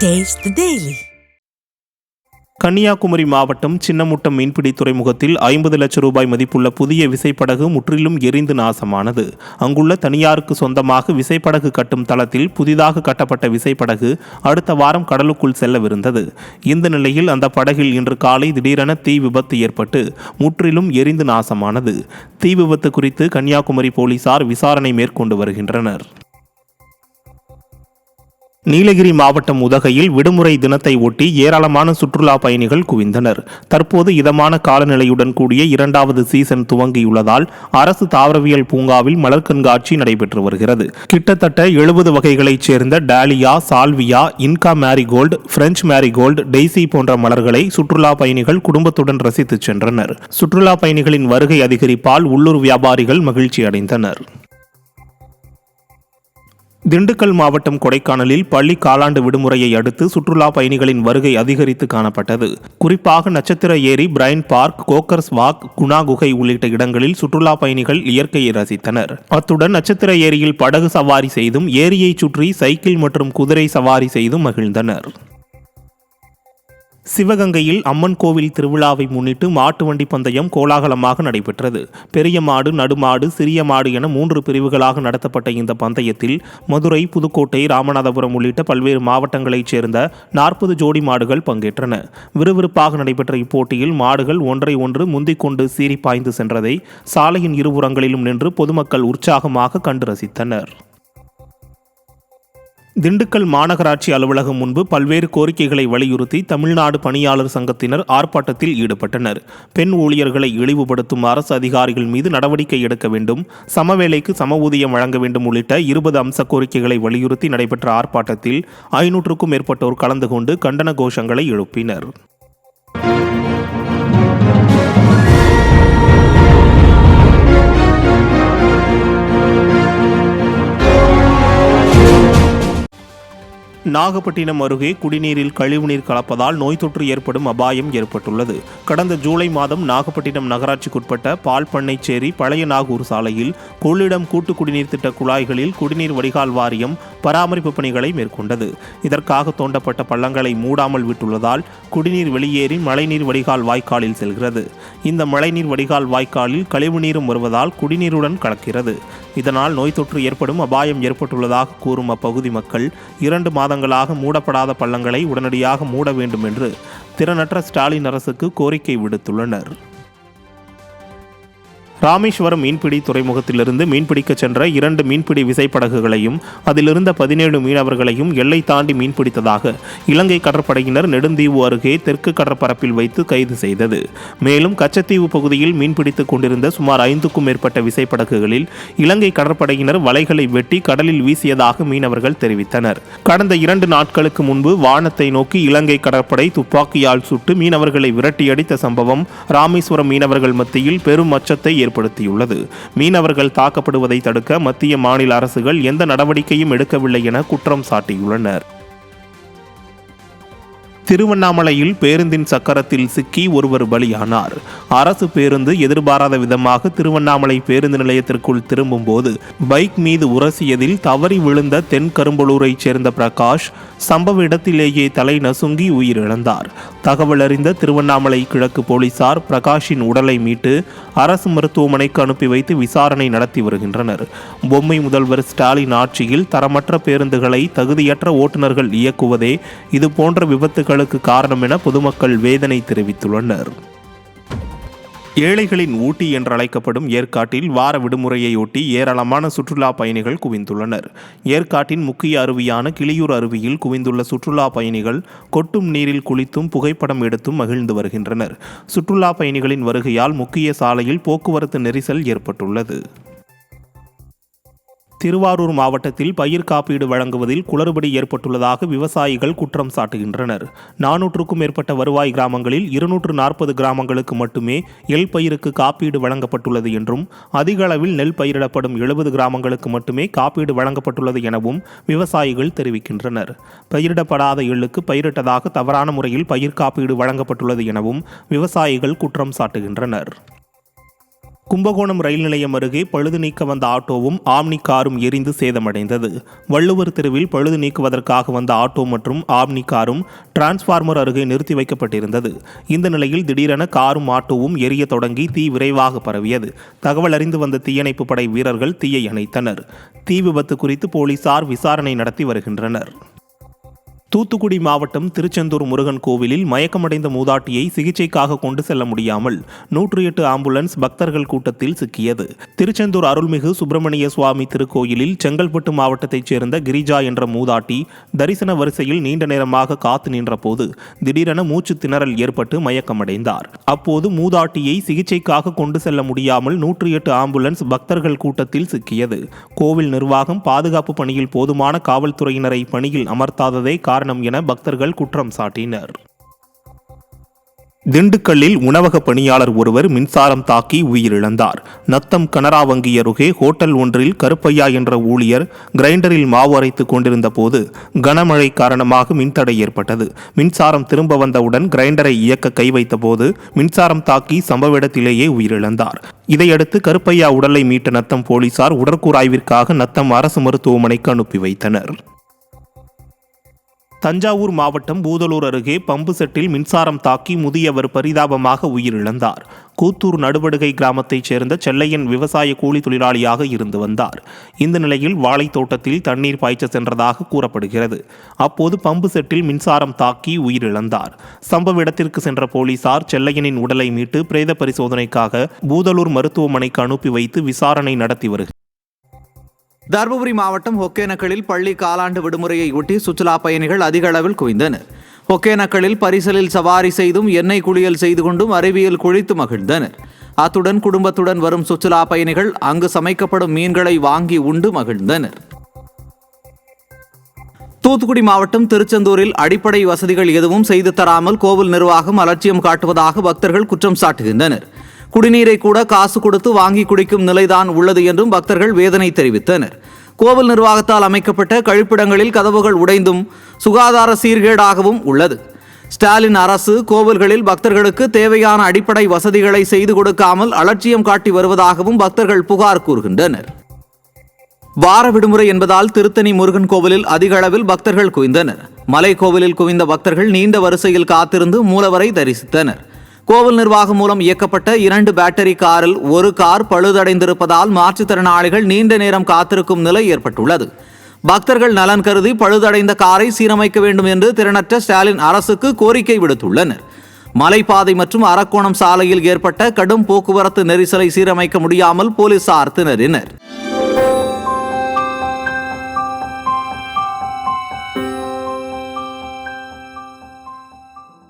Taste the Daily. Kanyakumari மாவட்டம் சின்னமுட்டம் மீன்பிடி துறைமுகத்தில் 50 லட்சம் ரூபாய் மதிப்புள்ள புதிய விசைப்படகு முற்றிலும் எரிந்து நாசமானது. அங்குள்ள தனியாருக்கு சொந்தமாக விசைப்படகு கட்டும் தளத்தில் புதிதாக கட்டப்பட்ட விசைப்படகு அடுத்த வாரம் கடலுக்குள் செல்லவிருந்தது. இந்த நிலையில் அந்த படகில் இன்று காலை திடீரென தீ விபத்து ஏற்பட்டு முற்றிலும் எரிந்து நாசமானது. தீ விபத்து குறித்து கன்னியாகுமரி போலீசார் விசாரணை மேற்கொண்டு வருகின்றனர். நீலகிரி மாவட்டம் உதகையில் விடுமுறை தினத்தை ஒட்டி ஏராளமான சுற்றுலா பயணிகள் குவிந்தனர். தற்போது இதமான காலநிலையுடன் கூடிய 2வது சீசன் துவங்கியுள்ளதால் அரசு தாவரவியல் பூங்காவில் மலர் கண்காட்சி நடைபெற்று வருகிறது. கிட்டத்தட்ட 70 வகைகளைச் சேர்ந்த dahlia, salvia, Inca marigold, French marigold, Daisy போன்ற மலர்களை சுற்றுலா பயணிகள் குடும்பத்துடன் ரசித்து சென்றனர். சுற்றுலா பயணிகளின் வருகை அதிகரிப்பால் உள்ளூர் வியாபாரிகள் மகிழ்ச்சி அடைந்தனர். திண்டுக்கல் மாவட்டம் கொடைக்கானலில் பள்ளி காலாண்டு விடுமுறையை அடுத்து சுற்றுலா பயணிகளின் வருகை அதிகரித்து காணப்பட்டது. குறிப்பாக நட்சத்திர ஏரி, Bryant Park, Coaker's Walk, Guna குகை உள்ளிட்ட இடங்களில் சுற்றுலா பயணிகள் இயற்கையை ரசித்தனர். அத்துடன் நட்சத்திர ஏரியில் படகு சவாரி செய்தும் ஏரியை சுற்றி சைக்கிள் மற்றும் குதிரை சவாரி செய்தும் மகிழ்ந்தனர். சிவகங்கையில் அம்மன் கோவில் திருவிழாவை முன்னிட்டு மாட்டு வண்டி பந்தயம் கோலாகலமாக நடைபெற்றது. பெரிய மாடு, நடுமாடு, சிறிய மாடு என 3 பிரிவுகளாக நடத்தப்பட்ட இந்த பந்தயத்தில் மதுரை, புதுக்கோட்டை, ராமநாதபுரம் உள்ளிட்ட பல்வேறு மாவட்டங்களைச் சேர்ந்த 40 ஜோடி மாடுகள் பங்கேற்றன. விறுவிறுப்பாக நடைபெற்ற இப்போட்டியில் மாடுகள் ஒன்றை ஒன்று முந்திக் கொண்டு சீறி பாய்ந்து சென்றதை சாலையின் இருபுறங்களிலும் நின்று பொதுமக்கள் உற்சாகமாக கண்டு ரசித்தனர். திண்டுக்கல் மாநகராட்சி அலுவலகம் முன்பு பல்வேறு கோரிக்கைகளை வலியுறுத்தி தமிழ்நாடு பணியாளர் சங்கத்தினர் ஆர்ப்பாட்டத்தில் ஈடுபட்டனர். பெண் ஊழியர்களை இழிவுபடுத்தும் அரசு அதிகாரிகள் மீது நடவடிக்கை எடுக்க வேண்டும், சமவேளைக்கு சம ஊதியம் வழங்க வேண்டும் உள்ளிட்ட 20 அம்ச கோரிக்கைகளை வலியுறுத்தி நடைபெற்ற ஆர்ப்பாட்டத்தில் 500க்கும் மேற்பட்டோர் கலந்து கொண்டு கண்டன கோஷங்களை எழுப்பினர். நாகப்பட்டினம் அருகே குடிநீரில் கழிவுநீர் கலப்பதால் நோய் தொற்று ஏற்படும் அபாயம் ஏற்பட்டுள்ளது. கடந்த ஜூலை மாதம் நாகப்பட்டினம் நகராட்சிக்குட்பட்ட பால்பண்ணைச்சேரி பழைய நாகூர் சாலையில் கொள்ளிடம் கூட்டு குடிநீர் திட்ட குழாய்களில் குடிநீர் வடிகால் வாரியம் பராமரிப்பு பணிகளை மேற்கொண்டது. இதற்காக தோண்டப்பட்ட பள்ளங்களை மூடாமல் விட்டுள்ளதால் குடிநீர் வெளியேறி மழைநீர் வடிகால் வாய்க்காலில் செல்கிறது. இந்த மழைநீர் வடிகால் வாய்க்காலில் கழிவுநீரும் வருவதால் குடிநீருடன் கலக்கிறது. இதனால் நோய் தொற்று ஏற்படும் அபாயம் ஏற்பட்டுள்ளதாக கூறும் அப்பகுதி மக்கள் 2 மாதங்களாக மூடப்படாத பள்ளங்களை உடனடியாக மூட வேண்டும் என்று திறனற்ற ஸ்டாலின் அரசுக்கு கோரிக்கை விடுத்துள்ளனர். ராமேஸ்வரம் மீன்பிடி துறைமுகத்திலிருந்து மீன்பிடிக்க சென்ற 2 மீன்பிடி விசைப்படகுகளையும் அதிலிருந்த 17 மீனவர்களையும் எல்லை தாண்டி மீன்பிடித்ததாக இலங்கை கடற்படையினர் நெடுந்தீவு அருகே தெற்கு கடற்பரப்பில் வைத்து கைது செய்தது. மேலும் கச்சத்தீவு பகுதியில் மீன்பிடித்துக் கொண்டிருந்த சுமார் 5க்கும் மேற்பட்ட விசைப்படகுகளில் இலங்கை கடற்படையினர் வலைகளை வெட்டி கடலில் வீசியதாக மீனவர்கள் தெரிவித்தனர். கடந்த 2 நாட்களுக்கு முன்பு வானத்தை நோக்கி இலங்கை கடற்படை துப்பாக்கியால் சுட்டு மீனவர்களை விரட்டியடித்த சம்பவம் ராமேஸ்வரம் மீனவர்கள் மத்தியில் பெரும் அச்சத்தை ஏற்படுத்தியுள்ளது. மீனவர்கள் தாக்கப்படுவதை தடுக்க மத்திய, மாநில அரசுகள் எந்த நடவடிக்கையும் எடுக்கவில்லை என குற்றம் சாட்டியுள்ளனர். திருவண்ணாமலையில் பேருந்தின் சக்கரத்தில் சிக்கி ஒருவர் பலியானார். அரசு பேருந்து எதிர்பாராத விதமாக திருவண்ணாமலை பேருந்து நிலையத்திற்குள் திரும்பும் போது பைக் மீது உரசியதில் தவறி விழுந்த தென்கரும்பலூரைச் சேர்ந்த பிரகாஷ் சம்பவ இடத்திலேயே தலை நசுங்கி உயிரிழந்தார். தகவல் அறிந்த திருவண்ணாமலை கிழக்கு போலீசார் பிரகாஷின் உடலை மீட்டு அரசு மருத்துவமனைக்கு அனுப்பி வைத்து விசாரணை நடத்தி வருகின்றனர். பொம்மை முதல்வர் ஸ்டாலின் ஆட்சியில் தரமற்ற பேருந்துகளை தகுதியற்ற ஓட்டுநர்கள் இயக்குவதே இதுபோன்ற விபத்துகளுக்கு காரணம் என பொதுமக்கள் வேதனை தெரிவித்துள்ளனர். ஏழைகளின் ஊட்டி என்று அழைக்கப்படும் ஏற்காட்டில் வார விடுமுறையொட்டி ஏராளமான சுற்றுலா பயணிகள் குவிந்துள்ளனர். ஏற்காட்டின் முக்கிய அருவியான கிளியூர் அருவியில் குவிந்துள்ள சுற்றுலா பயணிகள் கொட்டும் நீரில் குளித்தும் புகைப்படம் எடுத்தும் மகிழ்ந்து வருகின்றனர். சுற்றுலா பயணிகளின் வருகையால் முக்கிய சாலையில் போக்குவரத்து நெரிசல் ஏற்பட்டுள்ளது. திருவாரூர் மாவட்டத்தில் பயிர் காப்பீடு வழங்குவதில் குளறுபடி ஏற்பட்டுள்ளதாக விவசாயிகள் குற்றம் சாட்டுகின்றனர். 400க்கும் மேற்பட்ட வருவாய் கிராமங்களில் 240 கிராமங்களுக்கு மட்டுமே எள் பயிருக்கு காப்பீடு வழங்கப்பட்டுள்ளது என்றும் அதிக அளவில் நெல் பயிரிடப்படும் 70 கிராமங்களுக்கு மட்டுமே காப்பீடு வழங்கப்பட்டுள்ளது எனவும் விவசாயிகள் தெரிவிக்கின்றனர். பயிரிடப்படாத எள்ளுக்கு பயிரிட்டதாக தவறான முறையில் பயிர் காப்பீடு வழங்கப்பட்டுள்ளது எனவும் விவசாயிகள் குற்றம் சாட்டுகின்றனர். கும்பகோணம் ரயில் நிலையம் அருகே பழுது நீக்க வந்த ஆட்டோவும் ஆம்னி காரும் எரிந்து சேதமடைந்தது. வள்ளுவர் தெருவில் பழுது நீக்குவதற்காக வந்த ஆட்டோ மற்றும் ஆம்னி காரும் டிரான்ஸ்பார்மர் அருகே நிறுத்தி வைக்கப்பட்டிருந்தது. இந்த நிலையில் திடீரென காரும் ஆட்டோவும் எரிய தொடங்கி தீ விரைவாக பரவியது. தகவல் அறிந்து வந்த தீயணைப்பு படை வீரர்கள் தீயை அணைத்தனர். தீ விபத்து குறித்து போலீசார் விசாரணை நடத்தி வருகின்றனர். தூத்துக்குடி மாவட்டம் திருச்செந்தூர் முருகன் கோவிலில் மயக்கமடைந்த மூதாட்டியை சிகிச்சைக்காக கொண்டு செல்ல முடியாமல் 108 ஆம்புலன்ஸ் பக்தர்கள் கூட்டத்தில் சிக்கியது. திருச்செந்தூர் அருள்மிகு சுப்பிரமணிய சுவாமி திருக்கோயிலில் செங்கல்பட்டு மாவட்டத்தைச் சேர்ந்த கிரிஜா என்ற மூதாட்டி தரிசன வரிசையில் நீண்ட நேரமாக காத்து நின்றபோது திடீரென மூச்சு திணறல் ஏற்பட்டு மயக்கமடைந்தார். அப்போது மூதாட்டியை சிகிச்சைக்காக கொண்டு செல்ல முடியாமல் 108 ஆம்புலன்ஸ் பக்தர்கள் கூட்டத்தில் சிக்கியது. கோவில் நிர்வாகம் பாதுகாப்பு பணியில் போதுமான காவல்துறையினரை பணியில் அமர்த்தாததே காரணம் என பக்தர்கள் குற்றம் சாட்டினர். திண்டுக்கல்லில் உணவக பணியாளர் ஒருவர் மின்சாரம் தாக்கி உயிரிழந்தார். நத்தம் கனரா வங்கி அருகே ஹோட்டல் ஒன்றில் கருப்பையா என்ற ஊழியர் கிரைண்டரில் மாவு அரைத்துக் கொண்டிருந்த போது கனமழை காரணமாக மின்தடை ஏற்பட்டது. மின்சாரம் திரும்ப வந்தவுடன் கிரைண்டரை இயக்க கை வைத்தபோது மின்சாரம் தாக்கி சம்பவ இடத்திலேயே உயிரிழந்தார். இதையடுத்து கருப்பையா உடலை மீட்ட நத்தம் போலீசார் உடற்கூறாய்விற்காக நத்தம் அரசு மருத்துவமனைக்கு அனுப்பி வைத்தனர். தஞ்சாவூர் மாவட்டம் பூதலூர் அருகே பம்பு செட்டில் மின்சாரம் தாக்கி முதியவர் பரிதாபமாக உயிரிழந்தார். கூத்தூர் நடுவடுகை கிராமத்தைச் சேர்ந்த செல்லையன் விவசாய கூலி தொழிலாளியாக இருந்து வந்தார். இந்த நிலையில் வாழை தோட்டத்தில் தண்ணீர் பாய்ச்ச சென்றதாக கூறப்படுகிறது. அப்போது பம்பு செட்டில் மின்சாரம் தாக்கி உயிரிழந்தார். சம்பவ இடத்திற்கு சென்ற போலீசார் செல்லையனின் உடலை மீட்டு பிரேத பரிசோதனைக்காக பூதலூர் மருத்துவமனைக்கு அனுப்பி வைத்து விசாரணை நடத்தி வருகிறார். தருமபுரி மாவட்டம் ஒகேனக்கலில் பள்ளி காலாண்டு விடுமுறையை ஒட்டி சுற்றுலா பயணிகள் அதிக அளவில் குவிந்தனர். ஒகேனக்கலில் பரிசலில் சவாரி செய்தும் எண்ணெய் குளியல் செய்து கொண்டும் அருவியில் குளித்து மகிழ்ந்தனர். அத்துடன் குடும்பத்துடன் வரும் சுற்றுலா பயணிகள் அங்கு சமைக்கப்படும் மீன்களை வாங்கி உண்டு மகிழ்ந்தனர். தூத்துக்குடி மாவட்டம் திருச்செந்தூரில் அடிப்படை வசதிகள் எதுவும் செய்து தராமல் கோவில் நிர்வாகம் அலட்சியம் காட்டுவதாக பக்தர்கள் குற்றம் சாட்டுகின்றனர். குடிநீரை கூட காசு கொடுத்து வாங்கி குடிக்கும் நிலைதான் உள்ளது என்றும் பக்தர்கள் வேதனை தெரிவித்தனர். கோவில் நிர்வாகத்தால் அமைக்கப்பட்ட கழிப்பிடங்களில் கதவுகள் உடைந்தும் சுகாதார சீர்கேடாகவும் உள்ளது. ஸ்டாலின் அரசு கோவில்களில் பக்தர்களுக்கு தேவையான அடிப்படை வசதிகளை செய்து கொடுக்காமல் அலட்சியம் காட்டி வருவதாகவும் பக்தர்கள் புகார் கூறுகின்றனர். வார விடுமுறை என்பதால் திருத்தணி முருகன் கோவிலில் அதிக அளவில் பக்தர்கள் குவிந்தனர். மலை கோவிலில் குவிந்த பக்தர்கள் நீண்ட வரிசையில் காத்திருந்து மூலவரை தரிசித்தனர். கோவில் நிர்வாகம் மூலம் இயக்கப்பட்ட 2 பேட்டரி காரில் ஒரு கார் பழுதடைந்திருப்பதால் மாற்றுத்திறனாளிகள் நீண்ட நேரம் காத்திருக்கும் நிலை ஏற்பட்டுள்ளது. பக்தர்கள் நலன் கருதி பழுதடைந்த காரை சீரமைக்க வேண்டும் என்று திறனற்ற ஸ்டாலின் அரசுக்கு கோரிக்கை விடுத்துள்ளனர். மலைப்பாதை மற்றும் அரக்கோணம் சாலையில் ஏற்பட்ட கடும் போக்குவரத்து நெரிசலை சீரமைக்க முடியாமல் போலீசார் திணறினர்.